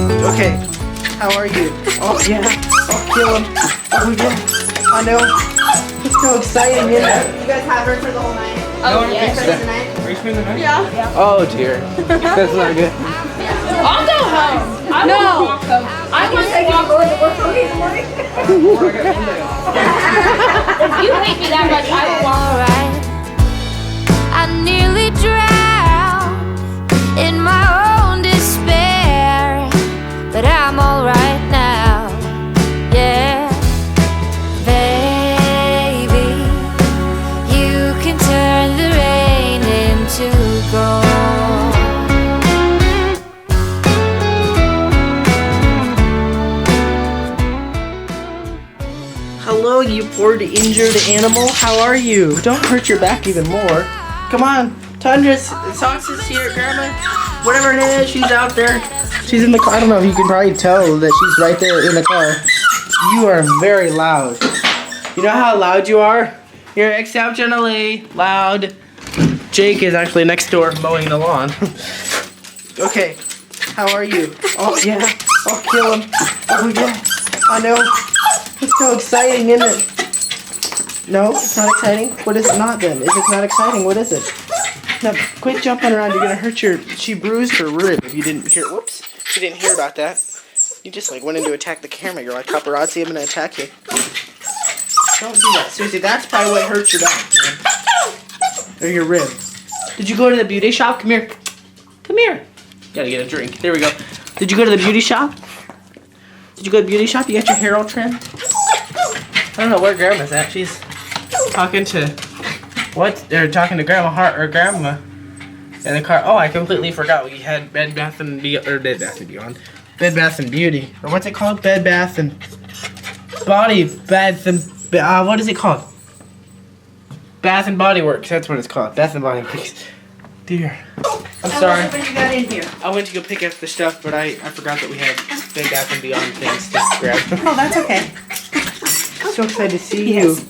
Okay, how are you? Oh yeah, I'll kill him. Oh yeah, I know. It's so exciting, isn't it? You guys have her for the whole night? Oh, yes. For the night? Are you spending the night? Yeah. Oh dear, that's not good. I'll go home. I no. Walk home. I want to walk going to work early in the morning. If you hate me that much, I will walk. Alright, I nearly drowned in my own despair, but I'm alright now, yeah. Baby, you can turn the rain into gold. Hello, you poor injured animal. How are you? Don't hurt your back even more. Come on, Tundra, Sox is here, Grandma. Whatever it is, she's out there. She's in the car. I don't know if you can probably tell that she's right there in the car. You are very loud. You know how loud you are? You're exceptionally loud. Jake is actually next door mowing the lawn. Okay, how are you? Oh yeah, I'll kill him. Oh yeah, I know. It's so exciting, isn't it? No, it's not exciting. What is it not then? If it's not exciting, what is it? No, quit jumping around. You're gonna hurt your. She bruised her rib. If you didn't hear, whoops, you didn't hear about that. You just like went in to attack the camera. You're like, paparazzi, I'm gonna attack you. Don't do that. Seriously, that's probably what hurt your back, man. Or your rib. Did you go to the beauty shop? Come here. Come here. Gotta get a drink. There we go. Did you go to the beauty shop? Did you go to the beauty shop? You got your hair all trimmed? I don't know where Grandma's at. She's talking to what? They're talking to Grandma Hart or Grandma in the car. Oh, I completely forgot we had Bed Bath and Beyond, or Bed Bath and Beyond, Bed Bath and Beauty, or what's it called? Bed Bath and Body Bath and what is it called? Bath and Body Works. That's what it's called. Bath and Body Works. Dear, I'm sorry. What you got in here? I went to go pick up the stuff, but I forgot that we had Bed Bath and Beyond things to grab. Oh, that's okay. So excited to see Yes. you.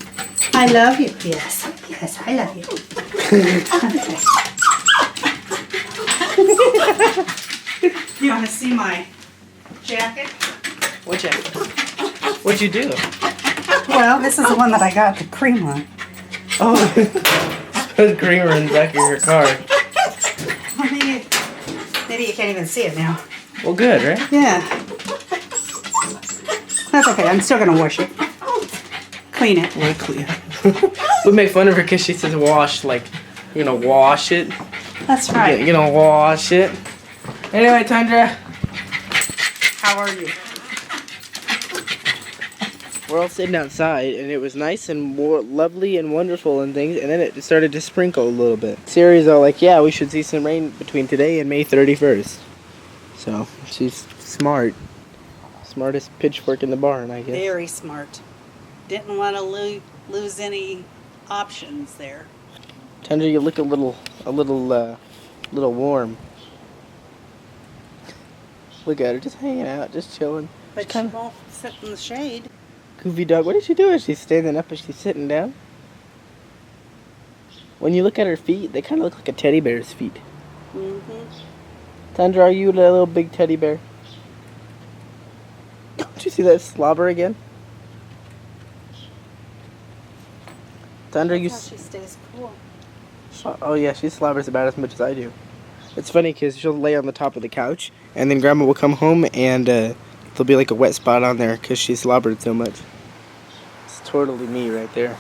I love you. Yes. Yes, I love you. You want to see my jacket? What jacket? What'd you do? Well, this is the one that I got the cream on. Oh, put creamer in the back of your car. Well, maybe you can't even see it now. Well, good, right? Yeah. That's okay. I'm still gonna wash it. Clean it. Well, clean. We make fun of her because she says wash, like, you're gonna wash it. That's right. You're gonna wash it. Anyway, Tundra, how are you? We're all sitting outside, and it was nice and lovely and wonderful and things, and then it started to sprinkle a little bit. Siri's all like, yeah, we should see some rain between today and May 31st. So, she's smart. Smartest pitchfork in the barn, I guess. Very smart. Didn't want to lose any options there. Tundra, you look a little warm. Look at her, just hanging out, just chilling. But she won't sit in the shade. Goofy dog, what is she doing? She's standing up and she's sitting down. When you look at her feet, they kind of look like a teddy bear's feet. Mm-hmm. Tundra, are you a little big teddy bear? Did you see that slobber again? Tundra, you... She stays cool. Oh yeah, she slobbers about as much as I do. It's funny because she'll lay on the top of the couch, and then Grandma will come home, and there'll be like a wet spot on there because she slobbered so much. It's totally me right there.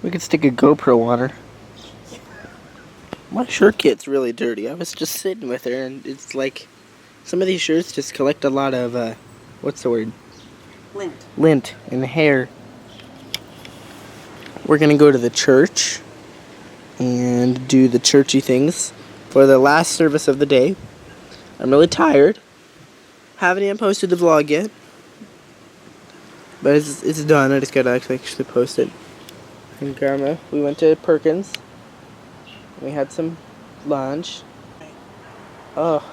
We could stick a GoPro on her. My shirt kit's really dirty. I was just sitting with her, and it's like some of these shirts just collect a lot of what's the word? Lint and hair. We're gonna go to the church and do the churchy things for the last service of the day. I'm really tired. Haven't even posted the vlog yet, but it's done. I just gotta actually post it. And Grandma, we went to Perkins. We had some lunch. Oh,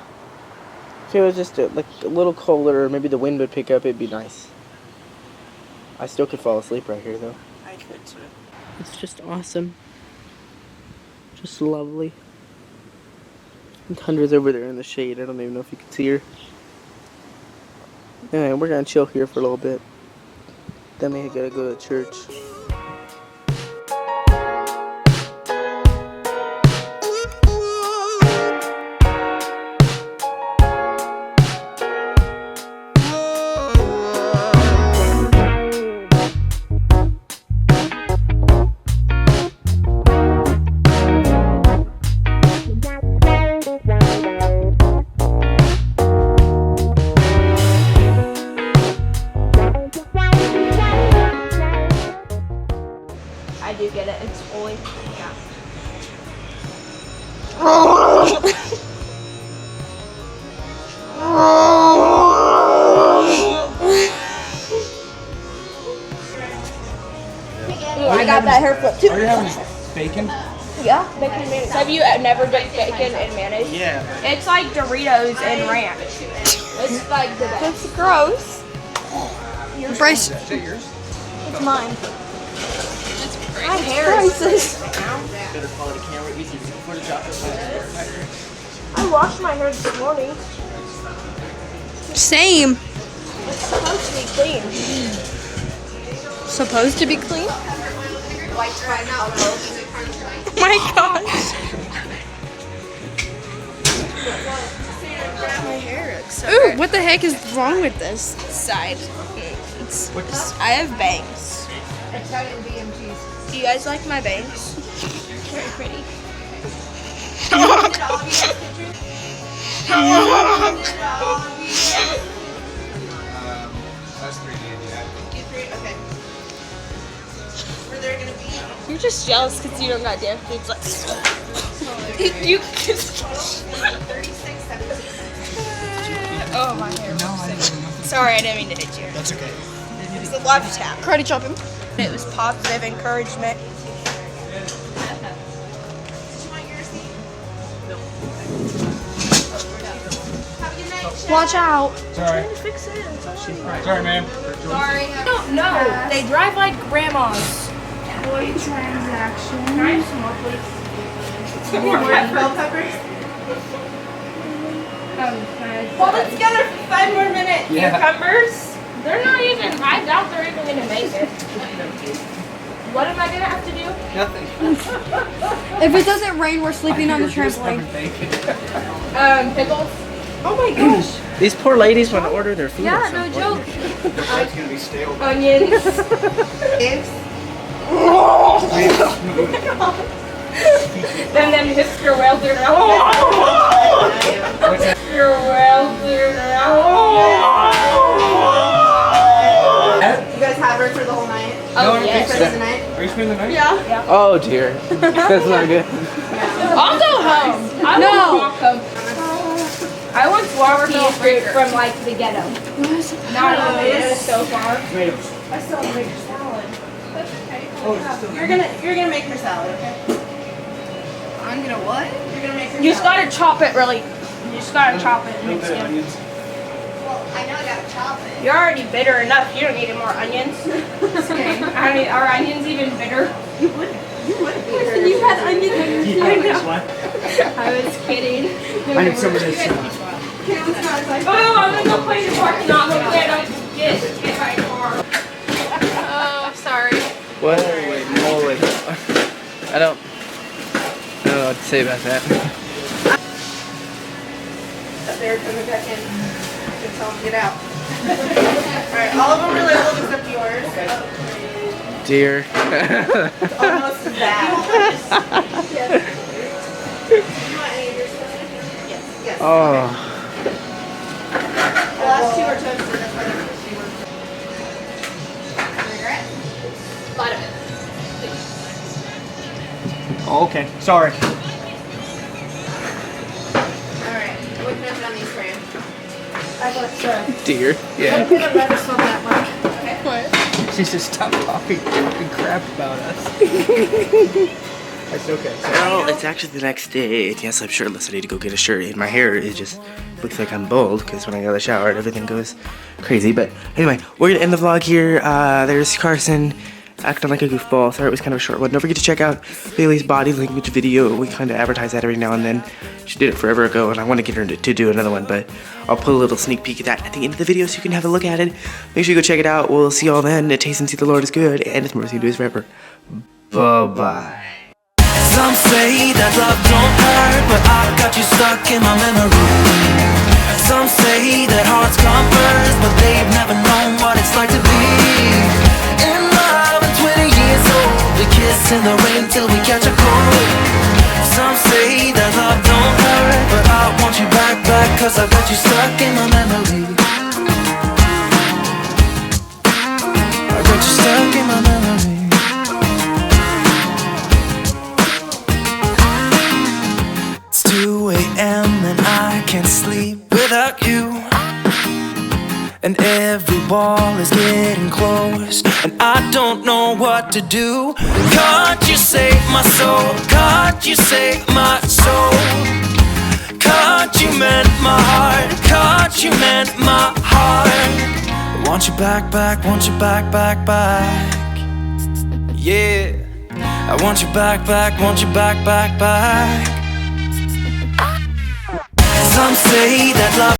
if it was just a little colder, or maybe the wind would pick up, it'd be nice. I still could fall asleep right here, though. I could too. It's just awesome. Just lovely. And Tundra's over there in the shade. I don't even know if you can see her. Anyway, we're gonna chill here for a little bit. Then we gotta go to church. I do get it. It's fully. Yeah. I got that hair flip too. Are you having bacon? Yeah, bacon and mayonnaise. Have you never done bacon and mayonnaise? Yeah. It's like Doritos and ranch. It's like the best. It's gross. Bryce, It's mine. My hair is Better quality camera, easy for the chocolate. I washed my hair this morning. same. It's supposed to be clean. Supposed to be clean? Oh my gosh. My hair looks so Ooh, what the heck is wrong with this? side. I have bangs. Do you guys like my bangs? Very pretty. You're just jealous because you don't got damn boobs like you just. Oh, my hair. Sorry, I didn't mean to hit you. That's okay. It was a love tap. Karate chop him. It was positive encouragement. Watch out. Sorry. Fix it. Sorry, ma'am. Sorry. No, they drive like grandmas. Boy transaction. Can I have some more, please? Some more bell peppers. Hold it together for 5 more minutes. Cucumbers? They're not even, I doubt they're even gonna make it. What am I gonna have to do? Nothing. If it doesn't rain, we're sleeping on the trampoline. Pickles? Oh my gosh. These poor ladies want to order their food. Yeah, no joke. It's gonna be stale. Onions. Then them hipster welder now. Hipster welder now. You guys have her for the whole night? Oh, yes. For the night? Are you spending the night? Yeah. Oh dear. That's not good. I'll go home. I No. walk home. I once walked from like the ghetto. Not even so far. Tomatoes. I still have to make her salad. That's okay. You're gonna make her salad, okay? I'm gonna what? You're gonna make her You just salad. gotta chop it really. You just gotta chop it and mix it. Onions. Well, I know I gotta chop it. You're already bitter enough. You don't need any more onions. I mean, are onions even bitter? You would be her. You had onions on your Yeah, I that's know. why. I was kidding. I need some of this. Oh, I'm gonna go play in the parking lot. Hopefully I don't get hit by a car. Oh, sorry. What? Holy. I don't know what to say about that. Up there, coming back in. Good, tell them to get out. Alright, all of them are labeled except yours. Dear. It's almost as bad. Yes. Do you want any of your stuff? Yes. Yes. Oh. The last two are toasted, that's why they're supposed to be working. A lot of it. Oh, okay. Sorry. Alright, what can I put on these for you? I got Dear. Yeah. lettuce on that one. She's just stop talking crap about us. That's okay. Well, it's actually the next day, and yes, I'm shirtless. I need to go get a shirt, and my hair is just looks like I'm bald because when I go to the shower, everything goes crazy. But anyway, we're gonna end the vlog here. There's Carson acting like a goofball. Sorry it was kind of a short one. Don't forget to check out Bailey's body language video. We kind of advertise that every now and then. She did it forever ago, and I want to get her to do another one, but I'll put a little sneak peek at that at the end of the video so you can have a look at it. Make sure you go check it out. We'll see y'all then. Taste and see the Lord is good, and His mercy endures forever. Bye-bye. Some say that love don't hurt, but I got you stuck in my memory. Some say that hearts come first, but they've never known what it's like to be in love and 20 years old. We kiss in the rain till we catch a cold. Some say that love don't hurt, but I want you back, cause I got you stuck in my memory. I got you stuck in my memory. It's 2 a.m. and I can't sleep without you, and every wall is getting close, and I don't know what to do. Can't you save my soul? Can't you save my soul? Can't you mend my heart? Can't you mend my heart? I want you back, want you back, yeah. I want you back, want you back. Some say that love